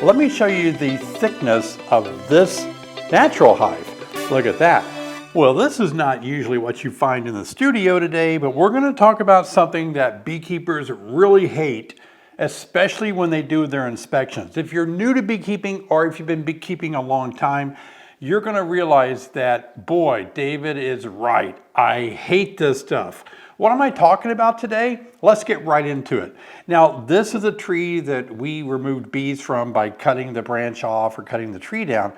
Let me show you the thickness of this natural hive. Look at that. Well, this is not usually what you find in the studio today, but we're going to talk about something that beekeepers really hate, especially when they do their inspections. If you're new to beekeeping or if you've been beekeeping a long time, you're going to realize that, boy, David is right. I hate this stuff. What am I talking about today? Let's get right into it. Now, this is a tree that we removed bees from by cutting the branch off or cutting the tree down.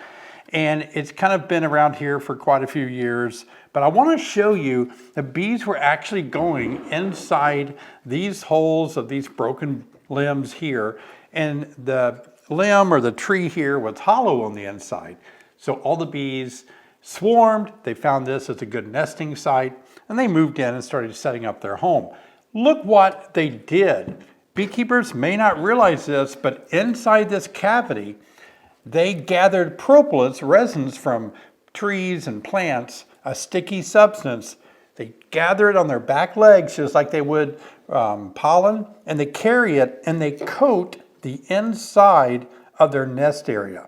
And it's kind of been around here for quite a few years. But I want to show you the bees were actually going inside these holes of these broken limbs here. And the limb or the tree here was hollow on the inside. So all the bees swarmed. They found this as a good nesting site. And they moved in and started setting up their home. Look what they did. Beekeepers may not realize this, but inside this cavity, they gathered propolis, resins from trees and plants, a sticky substance. They gather it on their back legs just like they would pollen, and they carry it and they coat the inside of their nest area.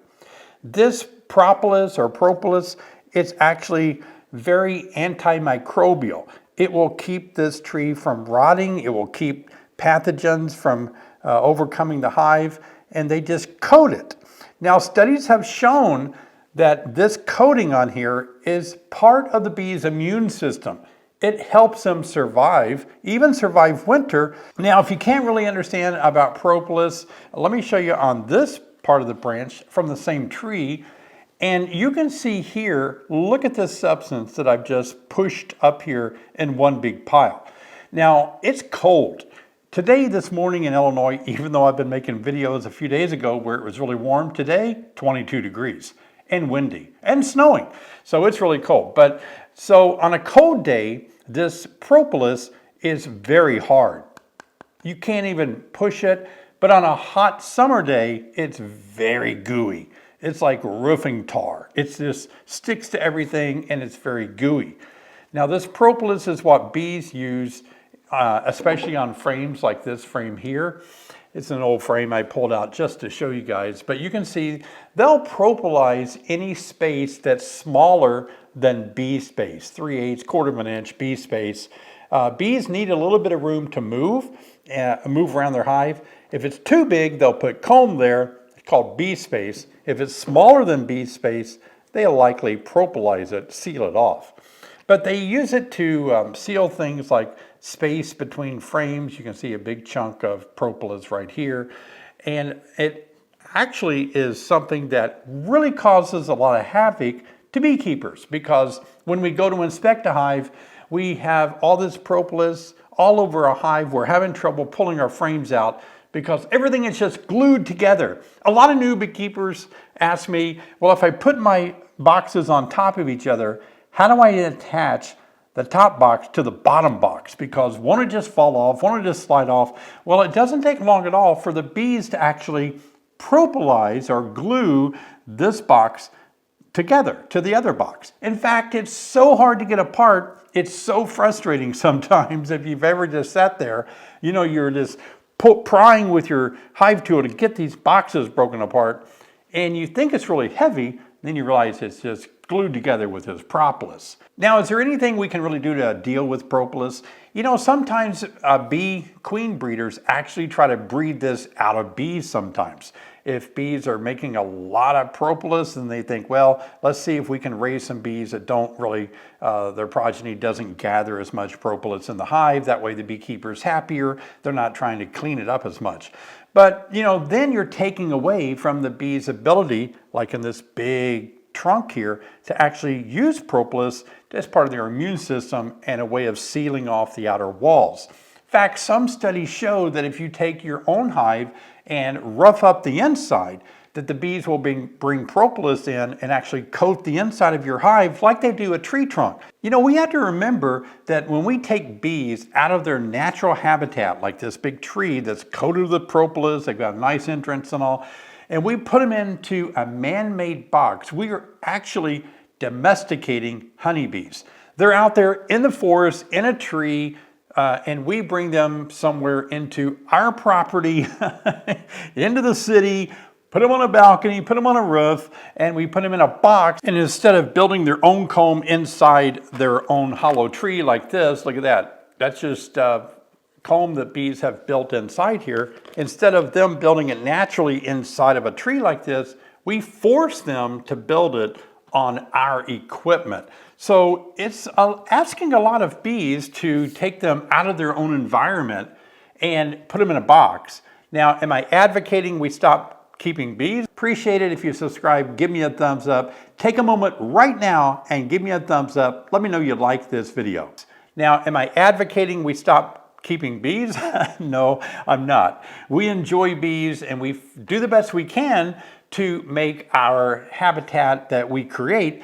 This propolis or propolis, it's actually very antimicrobial. It will keep this tree from rotting. It will keep pathogens from overcoming the hive, and they just coat it. Now, studies have shown that this coating on here is part of the bee's immune system. It helps them survive, even survive winter. Now, if you can't really understand about propolis, let me show you on this part of the branch from the same tree. And you can see here, look at this substance that I've just pushed up here in one big pile. Now, it's cold. Today, this morning in Illinois, even though I've been making videos a few days ago where it was really warm, today, 22 degrees and windy and snowing. So it's really cold. But so on a cold day, this propolis is very hard. You can't even push it. But on a hot summer day, it's very gooey. It's like roofing tar. It just sticks to everything and it's very gooey. Now this propolis is what bees use, especially on frames like this frame here. It's an old frame I pulled out just to show you guys, but you can see they'll propolize any space that's smaller than bee space, 3/8, quarter of an inch bee space. Bees need a little bit of room to move around their hive. If it's too big, they'll put comb there. Called bee space. If it's smaller than bee space, they'll likely propolize it, seal it off. But they use it to seal things like space between frames. You can see a big chunk of propolis right here. And it actually is something that really causes a lot of havoc to beekeepers, because when we go to inspect a hive, we have all this propolis all over a hive. We're having trouble pulling our frames out because everything is just glued together. A lot of new beekeepers ask me, well, if I put my boxes on top of each other, how do I attach the top box to the bottom box? Because one will just fall off, one will just slide off. Well, it doesn't take long at all for the bees to actually propolize or glue this box together to the other box. In fact, it's so hard to get apart. It's so frustrating sometimes if you've ever just sat there, you're just prying with your hive tool to get these boxes broken apart, and you think it's really heavy, then you realize it's just glued together with this propolis. Now, is there anything we can really do to deal with propolis? Sometimes bee queen breeders actually try to breed this out of bees sometimes. If bees are making a lot of propolis, then they think, well, let's see if we can raise some bees that don't really, their progeny doesn't gather as much propolis in the hive. That way the beekeeper's happier. They're not trying to clean it up as much. But, then you're taking away from the bee's ability, like in this big trunk here, to actually use propolis as part of their immune system and a way of sealing off the outer walls. In fact, some studies show that if you take your own hive and rough up the inside, that the bees will bring propolis in and actually coat the inside of your hive like they do a tree trunk. We have to remember that when we take bees out of their natural habitat, like this big tree that's coated with propolis, they've got a nice entrance and all, and we put them into a man-made box, we are actually domesticating honeybees. They're out there in the forest, in a tree, and we bring them somewhere into our property, into the city, put them on a balcony, put them on a roof, and we put them in a box. And instead of building their own comb inside their own hollow tree like this, look at that. That's just comb that bees have built inside here. Instead of them building it naturally inside of a tree like this, we force them to build it on our equipment. So it's asking a lot of bees to take them out of their own environment and put them in a box. Now, am I advocating we stop keeping bees? Appreciate it if you subscribe, give me a thumbs up. Take a moment right now and give me a thumbs up. Let me know you like this video. Now, am I advocating we stop keeping bees? No, I'm not. We enjoy bees and we do the best we can to make our habitat that we create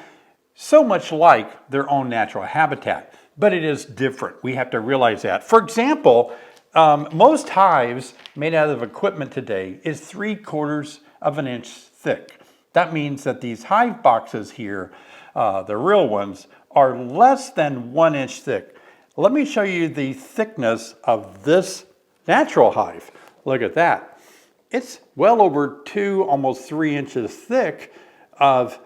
so much like their own natural habitat. But it is different. We have to realize that. For example, most hives made out of equipment today is 3/4 of an inch thick. That means that these hive boxes here, the real ones, are less than 1 inch thick. Let me show you the thickness of this natural hive. Look at that. It's well over 2, almost 3 inches thick of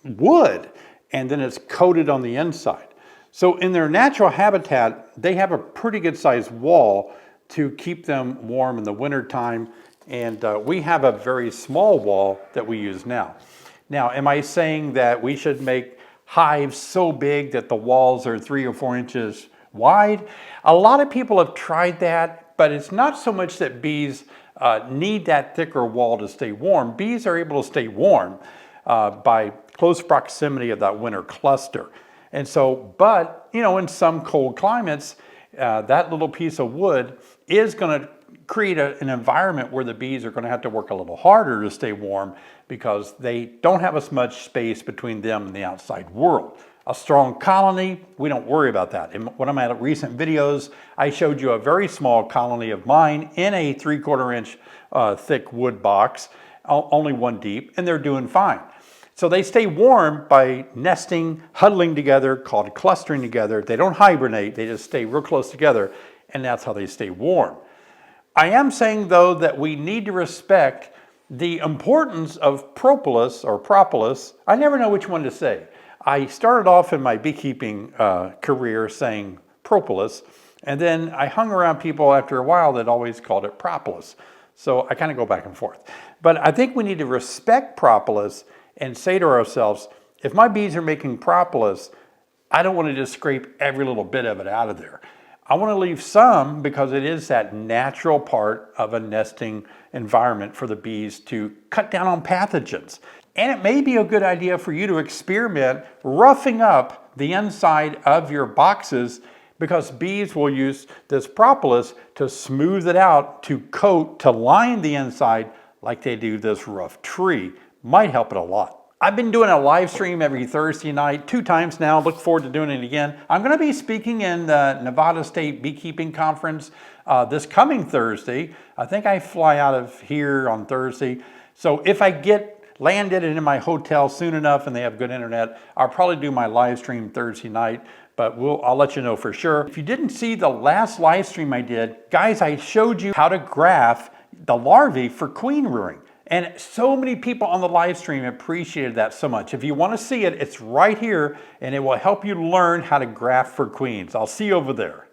wood, and then it's coated on the inside. So in their natural habitat, they have a pretty good sized wall to keep them warm in the wintertime, and we have a very small wall that we use now. Now, am I saying that we should make hives so big that the walls are 3 or 4 inches wide? A lot of people have tried that, but it's not so much that bees need that thicker wall to stay warm. Bees are able to stay warm by close proximity of that winter cluster. And so, but, you know, in some cold climates, that little piece of wood is going to create an environment where the bees are going to have to work a little harder to stay warm because they don't have as much space between them and the outside world. A strong colony, we don't worry about that. In one of my recent videos, I showed you a very small colony of mine in a 3/4 inch thick wood box, only 1 deep, and they're doing fine. So they stay warm by nesting, huddling together, called clustering together. They don't hibernate, they just stay real close together, and that's how they stay warm. I am saying though that we need to respect the importance of propolis or propolis. I never know which one to say. I started off in my beekeeping career saying propolis, and then I hung around people after a while that always called it propolis. So I kind of go back and forth. But I think we need to respect propolis and say to ourselves, if my bees are making propolis, I don't want to just scrape every little bit of it out of there. I want to leave some because it is that natural part of a nesting environment for the bees to cut down on pathogens. And it may be a good idea for you to experiment roughing up the inside of your boxes because bees will use this propolis to smooth it out, to coat, to line the inside like they do this rough tree. Might help it a lot. I've been doing a live stream every Thursday night, 2 times now. Look forward to doing it again. I'm going to be speaking in the Nevada State Beekeeping Conference this coming Thursday. I think I fly out of here on Thursday. So if I get landed and in my hotel soon enough and they have good internet, I'll probably do my live stream Thursday night, but I'll let you know for sure. If you didn't see the last live stream I did, guys, I showed you how to graft the larvae for queen rearing. And so many people on the live stream appreciated that so much. If you want to see it, it's right here and it will help you learn how to graft for queens. I'll see you over there.